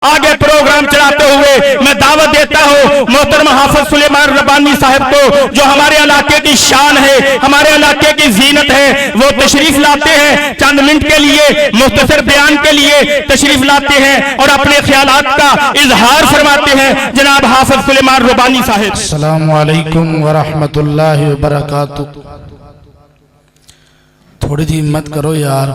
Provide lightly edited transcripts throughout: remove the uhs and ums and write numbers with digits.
آگے پروگرام چلاتے ہوئے میں دعوت دیتا ہوں محترم حافظ سلیمان ربانی صاحب کو، جو ہمارے علاقے کی شان ہے، ہمارے علاقے کی زینت ہے، وہ تشریف لاتے ہیں چند منٹ کے لیے، مختصر بیان کے لیے تشریف لاتے ہیں اور اپنے خیالات کا اظہار فرماتے ہیں۔ جناب حافظ سلیمان ربانی صاحب۔ السلام علیکم ورحمت اللہ وبرکاتہ۔ تھوڑی جی ہمت کرو یار،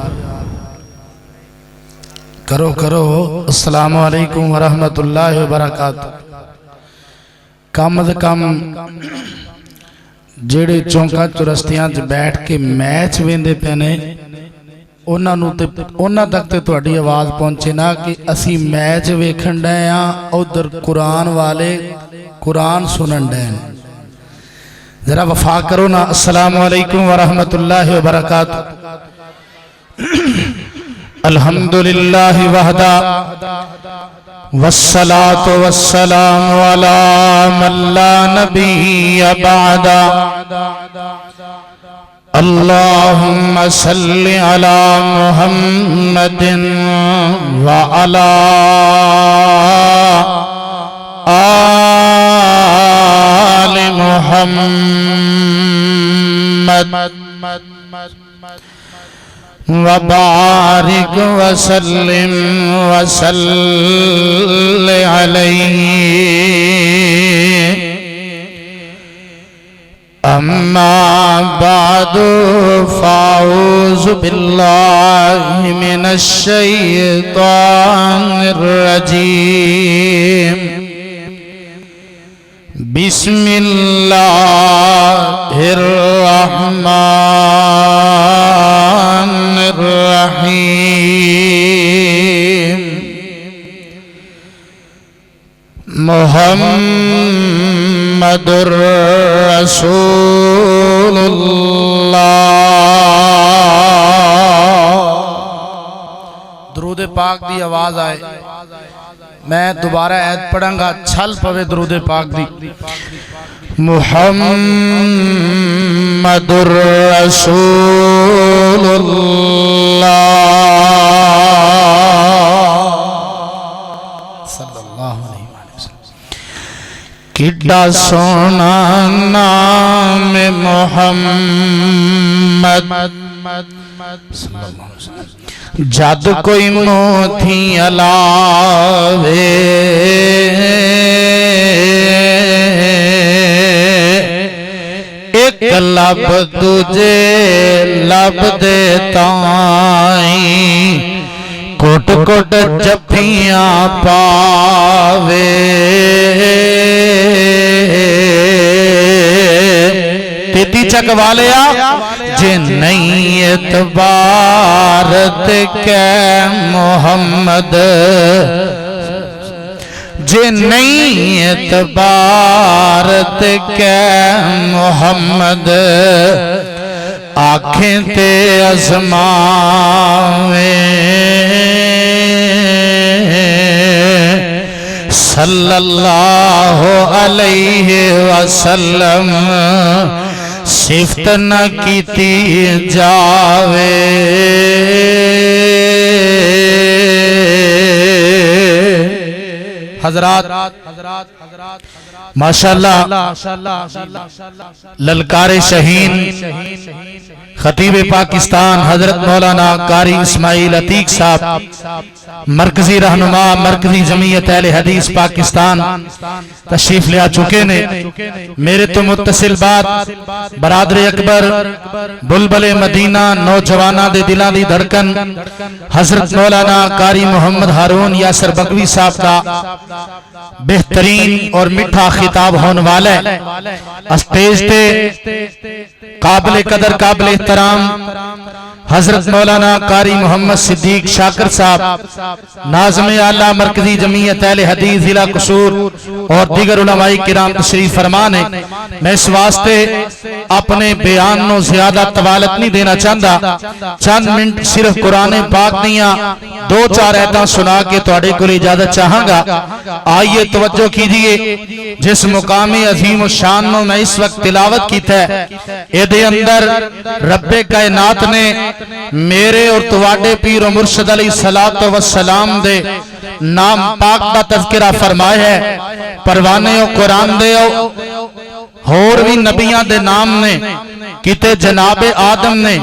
کرو السلام علیکم ورحمت اللہ وبرکاتہ۔ کم از کم جڑے چونکا چرستیاں چ بیٹھ کے میچ ویندے پینے انہاں تک تے تہاڈی آواز پہنچے نا کہ اسی میچ ویکھن ڈے ہاں، ادھر قرآن والے قرآن سنن ڈے ہیں۔ ذرا وفا کرو نا۔ السلام علیکم ورحمت اللہ وبرکاتہ۔ الحمدللہ وحدہ والصلاة والسلام علی من لا نبی بعدہ، اللہم صلی علی محمد وعلی آل محمد وبارک وسلم وصل علیہ۔ اما بعد فاعوذ باللہ من الشیطان الرجیم، بسم اللہ الرحمن الرحیم۔ محمد رسول اللہ۔ درود پاک دی آواز آئے، میں دوبارہ عید پڑھاں گا، چھل پوے درود پاک دی۔ محمد رسول اللہ صلی اللہ علیہ وسلم۔ کڈا سونا نام محمد صلی اللہ علیہ وسلم، جد کوئی موتھی علاوے ایک لب تجھے لب دیتائیں، کوٹ کوٹ جپیاں پاوے تیتی چک والیا جے نہیں اعتبارت کے محمد، جے نہیں اعتبارت کے محمد، آنکھیں تے ازماویں صلی اللہ علیہ وسلم، صفت نہ کیتی جاوے۔ حضرات ماشاءاللہ للکار شہین خطیب پاکستان حضرت مولانا قاری اسماعیل عتیق صاحب، مرکزی رہنما مرکزی جمعیت اہل حدیث پاکستان تشریف لے آ چکے نے۔ میرے تو متصل بات برادر اکبر بلبل مدینہ، نوجوانہ دے دلاں دی دھڑکن حضرت مولانا قاری محمد ہارون یاسر بگوی صاحب کا بہترین اور میٹھا خطاب ہونے والا ہے۔ اسٹیج تے قابل قدر قابل احترام حضرت مولانا قاری محمد صدیق شاکر صاحب، ناظم اعلیٰ مرکزی جمعیت اہل حدیث ضلع قصور اور دیگر علماء کرام تشریف فرما نے۔ میں اس واسطے اپنے بیان نو زیادہ طوالت نہیں دینا چاہتا، چند منٹ صرف قرآن پاک دیاں دو چار آیتاں سنا کے تواڈے کول اجازت چاہاں گا۔ آئیے توجہ کیجئے، جس مقامی عظیم و شان نو میں اس وقت تلاوت کی تھا اے دے اندر رب کائنات نے میرے اور تواڈے پیر و مرشد علیہ الصلوۃ والسلام دے نام پاک دا تذکرہ فرمایا ہے پروانے و قرآن دے اور بھی نبیاں دے نام نے کیتے جناب آدم نے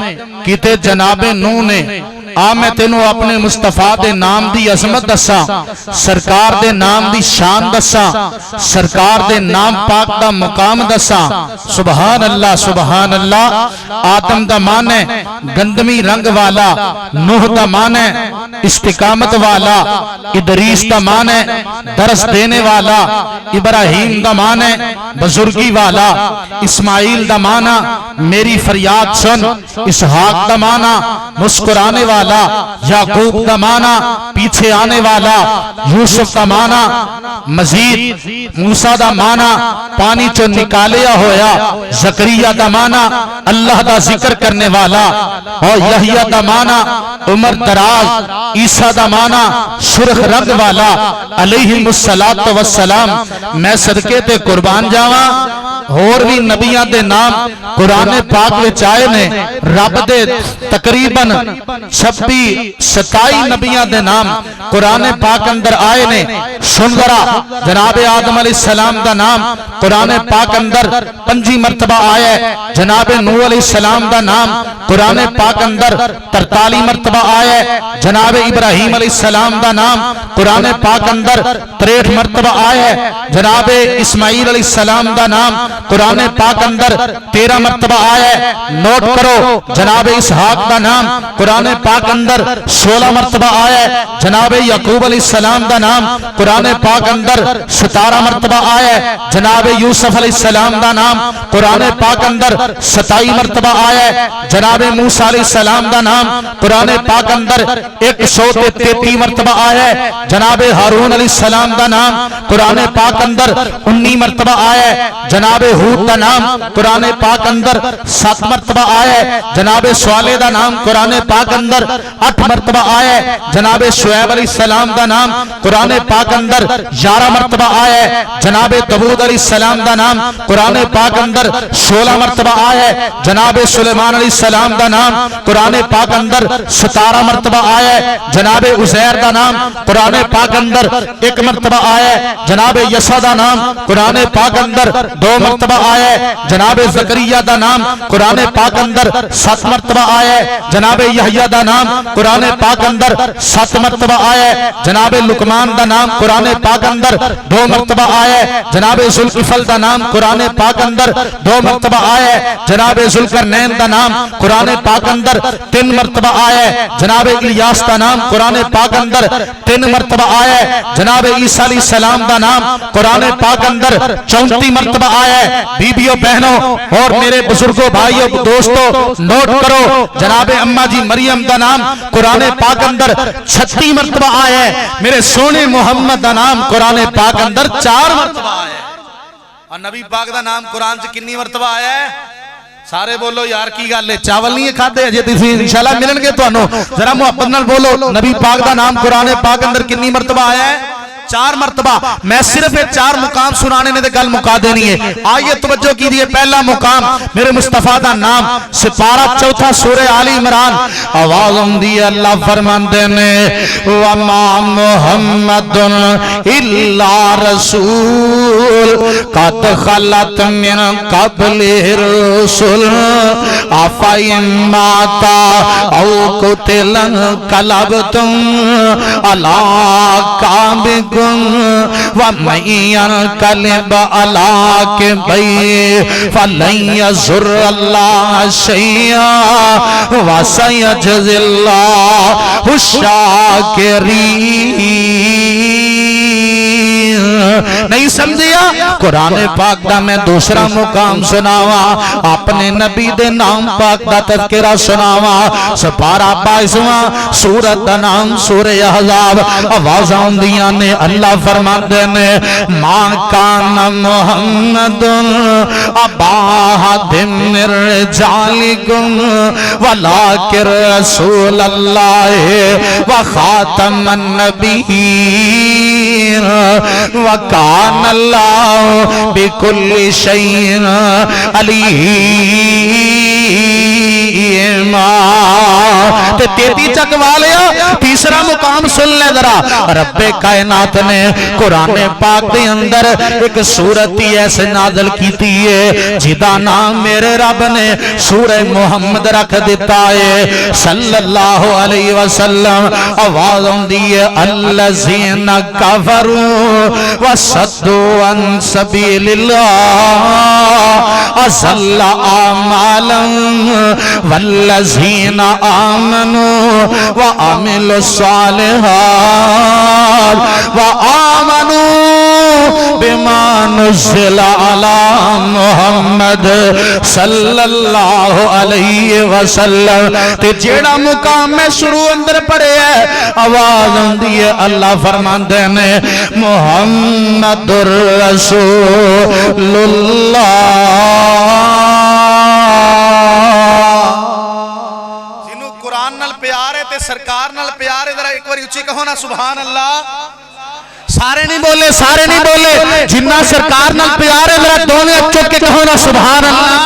کیتے جناب نوح نے میں تینوں اپنے مصطفیٰ دے نام دی عظمت دسا سرکار دے نام دی شان دسا سرکار دے نام پاک دا مقام دسا سبحان اللہ آدم دا مان ہے گندمی رنگ والا نوح دا مان ہے استقامت والا ادریس دا مان ہے درس دینے والا ابراہیم دا مان ہے بزرگی والا اسماعیل دا مانا میری فریاد سن اسحاق دا مانا مسکرانے والا یعقوب دا مانا پیچھے آنے والا یوسف دا مانا مزید موسیٰ دا مانا پانی چو نکالیا ہویا زکریہ دا مانا اللہ دا ذکر کرنے والا اور یحییٰ دا مانا عمر دراز عیسیٰ دا مانا سرخ رنگ والا علیہ السلام میں صدقے تے قربان جاواں اور بھی نبیاں دے نام قرآن پاک وچ آئے نے رب دے تقریباً 26-27 نبیاں دے نام قرآن پاک اندر آئے نے سن ذرا جناب آدم علیہ السلام دا نام قرآن پاک اندر 5 مرتبہ آیا ہے جناب نوح علیہ السلام دا نام قرآن پاک اندر 43 مرتبہ آیا ہے جناب ابراہیم علیہ السلام دا نام قرآن پاک اندر 63 مرتبہ آیا ہے جناب اسماعیل علیہ السلام دا نام قرآن پاک اندر 13 مرتبہ آیا ہے نوٹ کرو جناب اسحاق دا نام قرآن پاک اندر 16 مرتبہ آیا ہے جناب یعقوب علیہ السلام دا نام قرآن پاک اندر 17 مرتبہ آیا ہے جناب یوسف علیہ السلام دا نام قرآن پاک اندر 27 مرتبہ آیا ہے جناب موسیٰ علیہ السلام دا نام قرآن پاک اندر 133 مرتبہ آیا ہے جناب ہارون علیہ السلام دا نام قرآن پاک اندر 19 مرتبہ آیا ہے جناب ہود دا نام قرآن پاک اندر 7 مرتبہ آیا ہے جناب صالح دا نام قرآن پاک اندر 8 مرتبہ آیا ہے جناب شعیب علیہ السلام دا نام قرآن پاک اندر 11 مرتبہ آیا ہے جناب داؤد علیہ السلام دا نام قرآن پاک اندر 16 مرتبہ آیا ہے جناب سلیمان علیہ السلام دا نام قرآن پاک اندر 17 مرتبہ آیا ہے جناب عزیر دا نام قرآن پاک اندر 1 مرتبہ آیا ہے جناب یسع دا نام قرآن پاک اندر 2 مرتبہ آیا ہے جناب زکریہ دا نام قرآن پاک اندر 7 مرتبہ آیا ہے جناب یحییٰ دا نام قرآن پاک اندر 7 مرتبہ آیا ہے جناب لقمان دا نام قرآن پاک اندر 2 مرتبہ آیا ہے جناب ذوالکفل دا نام قرآن پاک اندر 2 مرتبہ آیا ہے جناب ذوالقرنین دا نام قرآن پاک اندر 3 مرتبہ آیا ہے جناب الیاس دا نام قرآن پاک اندر 3 مرتبہ آیا ہے جناب عیسیٰ علیہ السلام دا نام قرآن پاک اندر 34 مرتبہ آیا ہے بیبیوں بہنوں اور میرے بزرگوں بھائیوں دوستوں نوٹ کرو جناب اماں جی مریم دا نام قرآن پاک اندر 36 مرتبہ آیا ہے میرے سونے محمد دا نام قرآن پاک اندر 4 مرتبہ آیا ہے اور نبی پاک دا نام قرآن سے کنی مرتبہ آیا ہے سارے بولو یار کی گل ہے چاول نہیں کھاتے اجے تسی انشاءاللہ ملن گے تانوں ذرا محبت نال بولو نبی پاک دا نام قرآن پاک اندر کنی مرتبہ آیا ہے 4 مرتبہ میں صرف 4 مقام سنانے نے دے گل مکا دینی ہے آئیے توجہ کیجئے پہلا مقام میرے مصطفیٰ دا نام سپارہ 4 سورہ آل عمران آواز دی اللہ فرماندے نے وما محمد الا رسول قد خلت من قبل الرسل افئن مات او قتل انقلبتم على اعقابكم ومن ينقلب على عقبيه فلن يضر الله شيئا وسيجزي الله الشاكرين نہیں سمجھیا قرآن پاک دا میں دوسرا مقام سناوا اپنے نبی دے نام پاک دا تذکرہ سناوا سپارہ 22واں سورت دا نام سورہ احزاب آواز آندیاں نے اللہ فرماندے نے ما کان محمد ابا احد من رجالکم ولکن رسول اللہ وخاتم النبیین وکان اللہ بکل شیء علیم۔ تے تیتی چک والیا تیسرا مقام سن لے ذرا، رب کائنات نے قرآن پاک دے اندر ایک سورت ہی ایسے نازل کیتی ہے جدا نام میرے رب نے سورہ محمد رکھ دیتا ہے صلی اللہ علیہ وسلم۔ آواز ہوندی ہے الذین کفروا وصدوا عن سبیل اللہ اضل اعمالا والذین آمنوا وعملوا الصالحات وآمنوا بما نزل على محمد صلی اللہ علیہ وسلم۔ تے جیڑا مقام میں شروع اندر پڑے ہے آواز ہوندی ہے اللہ فرماندے نے محمد رسول اللہ۔ جنوں قرآن نال پیار ہے تے سرکار نال پیار ہے، ذرا ایک بار اچھی کہو نا سبحان اللہ۔ سارے نہیں بولے، سارے نہیں بولے، جنہ سرکار نال پیار ہے ذرا دونے چک کے کہو نا سبحان اللہ۔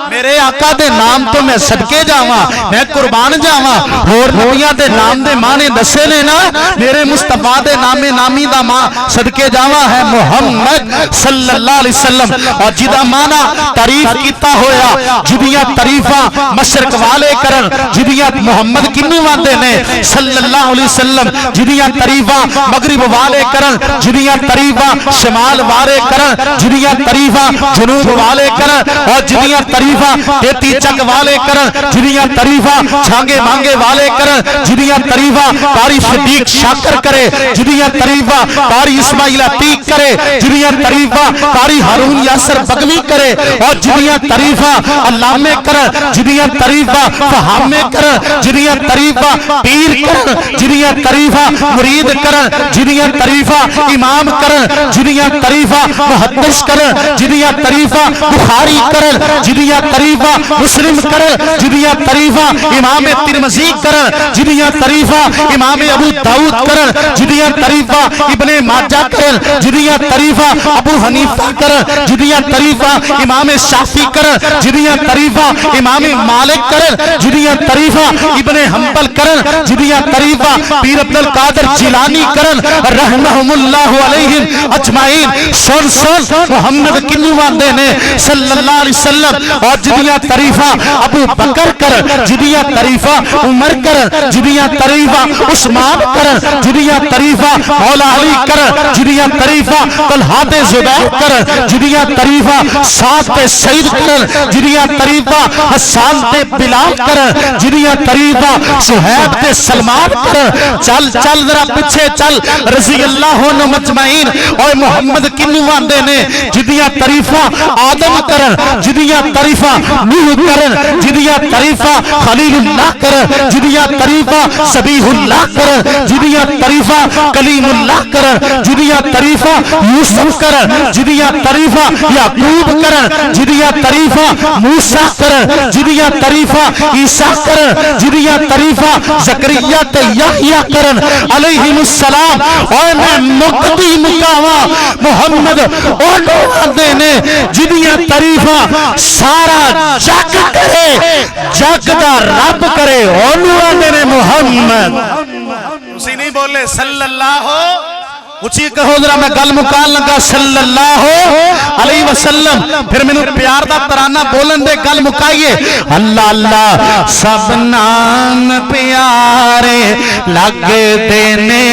میرے آقا دے نام تو میں صدقے جاواں، میں قربان جاواں، اور نبیاں دے نام دے معنی دسے نے نا، میرے مصطفیٰ دے نام نامی دا ماں صدقے جاواں ہے محمد صلی اللہ علیہ وسلم۔ اور جدا معنی تعریف کیتا ہویا، جدیاں تعریفاں مشرق والے کرن، جدیاں محمد کنوں واندے نے صلی اللہ علیہ وسلم، جدیاں تعریفاں مغرب والے کرن، جدیاں تعریفاں شمال والے کرن، جدیاں تعریفاں جنوب والے کرن، اور جدیاں تعریفاں تیتی چک والے کرن، جدیاں تعریفاں چھانگے مانگے والے کرن، جدیاں تعریفاں قاری صدیق شاکر کرے، جدیاں تعریفاں قاری اسماعیل عتیق کرے، جدیاں تعریفاں قاری ہارون یاسر بغوی کرے، اور جدیاں تعریفاں علامے کرن، جدیاں تعریفاں فہامے کرن، جدیاں تعریفاں پیر کرن، جدیاں تعریفاں مرید کرن، جدیاں تعریفاں امام کرن، جدیاں تعریفاں محدث کرن، جدیاں تعریفاں بخاری کرن، جدیاں تعریفاں مسلم کرن، جدیاں تعریفاں امام ترمذی کرن، جدیاں تعریفاں امام ابو داؤد کرن، جدیاں تعریفاں ابن ماجہ کرن، جدیاں تعریفاں ابو حنیفہ کرن، جدیاں تعریفاں امام شافعی کرن، جدیاں تعریفاں امام مالک کرن، جدیاں تعریفاں ابن حنبل کرن، جدیاں تعریفاں پیر عبد القادر جیلانی کرن رحمہم اللہ علیہم اجمعین۔ سن سن محمد کنوں واندے نے صلی اللہ علیہ وسلم، اور جدیاں تعریفاں ابو بکر کرن، جدیاں تعریفاں عمر کرن، جدیاں تعریفاں عثمان کرن، جدیاں تعریفاں مولا علی کرن، جدیاں تعریفاں طلحہ تے زبیر کرن، جدیاں تعریفاں سعد تے سعید کرن، جدیاں تعریفاں حسان تے بلال کرن، جدیاں تعریفاں صہیب تے سلمان کرن۔ چل چل ذرا پیچھے چل رضی اللہ عنہ مجمعین۔ اور محمد کنوں واندے نے جدیاں تعریفاں آدم کرن، جدیاں تعریفاں نوح کرن، جدیاں تعریفاں خلیل اللہ کرن، جدیاں تعریفاں سبیح اللہ کرن، جدیاں تعریفاں کلیم اللہ کرن، جدیاں تعریفاں یوسف کرن، جدیاں تعریفاں یعقوب کرن، جدیاں تعریفاں موسیٰ کرن، جدیاں تعریفاں عیسیٰ کرن، جدیاں تعریفاں زکریا تے یحییٰ کرن علیہم السلام۔ اور میں مقدی مکاواں محمد اونوں آندے نے جدیاں تعریفاں سارا جگ کرے، جگ دا رب کرے، اونوں آندے نے محمد۔ اسی نہیں بولے صلی اللہ اچھی کہو ذرا میں گل مکان لگا صلی اللہ علیہ وسلم۔ پھر میں پیار دا ترانہ بولن دے گل مکائیے۔ اللہ اللہ سب نام پیارے لگ دینے،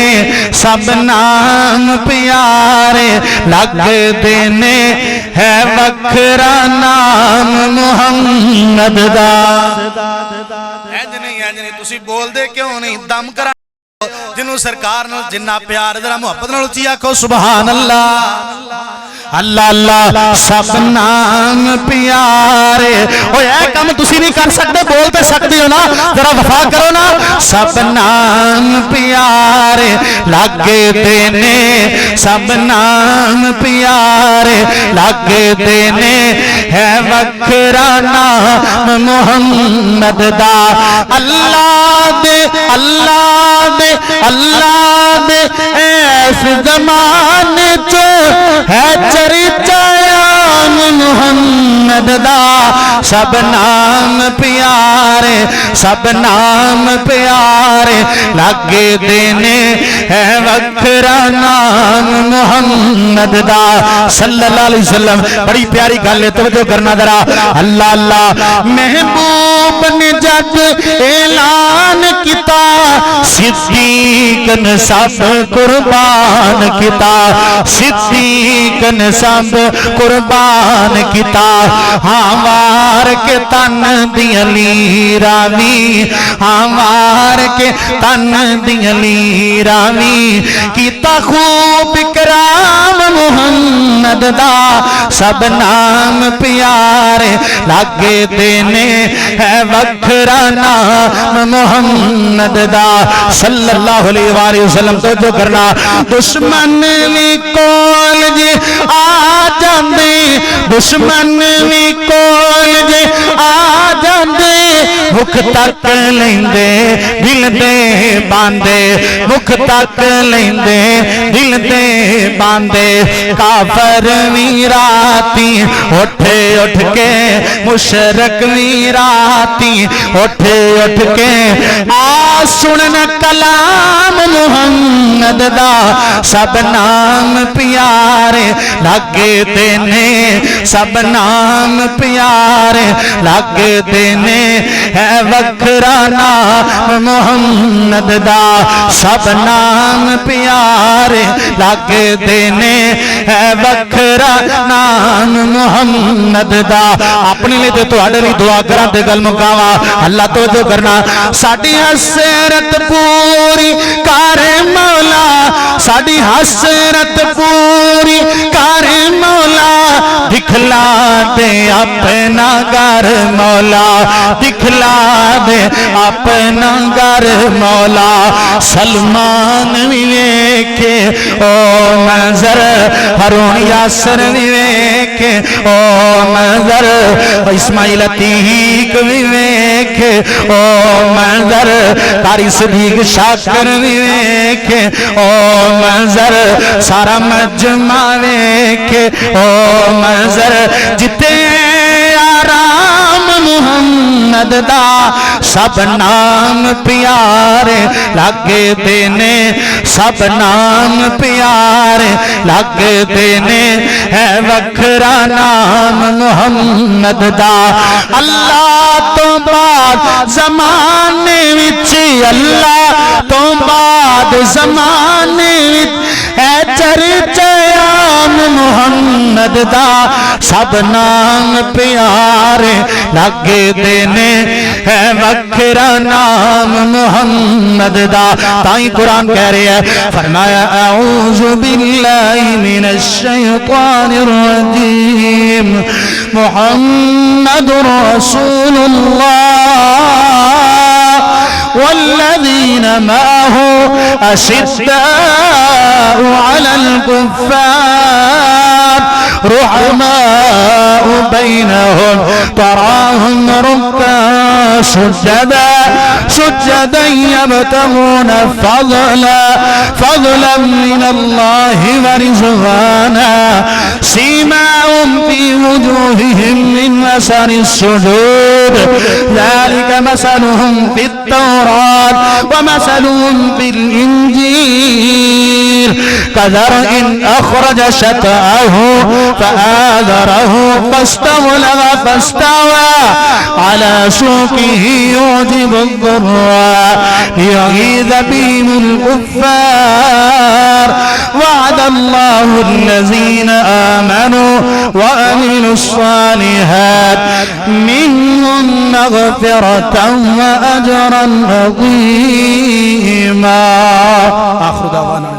سب نام پیارے لگ دینے، ہے وکھرا نام محمد دا۔ اینج نہیں تسی بول دے کیوں نہیں؟ دم کرا جنوں سرکار نال جنہ پیار ذرا محبت نال اچھی آکھو سبحان اللہ۔ اللہ اللہ سب نام پیارے۔ اوہ اے کام تسی نہیں کر سکتے، بول تے سکتے ہو نا، ذرا وفا کرو نا۔ سب نام پیارے لگ دینے، سب نام پیارے لگ دینے، ہے وکھرا نام محمد دا۔ اللہ دے اللہ دے اللہ دے ایس زمانے وچ ہے چرچا محمد دا سب نام پیارے سب نام پیارے لگے دینے ہے وکھرا نام محمد دا صلی اللہ علیہ وسلم بڑی پیاری گل ہے توجہ کرنا ذرا اللہ اللہ محبوب نے جگ اعلان کیتا صدیق نے سب قربان کیتا صدیق نے سب قربان کیتا ہاں وار کے تن دیاں لیراوی ہاں وار کے تن دیاں لیراوی کیتا خوب اکرام محمد دا سب نام پیارے لگے دینے ہے وکھرا نام محمد دا صلی اللہ علیہ وآلہ وسلم تو جو کرنا دشمن بھی کول جی آ جاندے دشمن بھی کول جی آ جاندے مکھ تک لیندے دل دے باندے مکھ تک لیندے دل دے باندے کافر بھی راتی اٹھے اٹھ کے مشرک بھی راتی اٹھے اٹھ کے آ سنن کلام محمد دا سب نام پیارے لگے دینے سب نام پیارے لگے دینے ہے وکھرا نام محمد دا سب نام پیارے لگے دینے ہے وکھرا نام محمد دا اپنے لئے تو تواڈے لئی دعا کراں تے گل مکاواں اللہ تو جو کرنا ساڈی حسرت پوری کر مولا ساڈی حسرت پوری کر مولا دکھلا دے اپنا گھر مولا دکھلا دے اپنا گھر مولا سلمان بھی ویکھے او منظر ہارون یاسر بھی ویکھے او منظر اسماعیل عتیق بھی ویکھے او منظر قاری صدیق شاکر بھی ویکھے او منظر سارا مجمع ویکھے او منظر جتے آرام محمد دا سب نام پیارے لگے دینے سب نام پیارے لگے دینے ہے وکھرا نام محمد دا اللہ تو بعد زمانے وچ اللہ تو بعد زمانے وچ ہے چرچا محمد دا سب نام پیارے لگے دینے ہے وکھرا نام محمد دا تائیں قرآن کہہ رہے ہیں فرمایا اعوذ باللہ من الشیطان الرجیم محمد رسول اللہ والذین معه أشداء على الكفار رحماء بينهم تراهم ركعا سجدا يبتغون فضلا من الله ورضوانا سيماهم في وجوههم من أثر السجود ذلك مثلهم في التوراة ومثلهم في الإنجيل كزرع أخرج شطأه فآذره فاستوى على سوقه يعجب الضراء ليغيظ بهم الكفار وعد الله الذين آمنوا وعملوا الصالحات منهم مغفرة وأجرا عظيما آخر دعوانا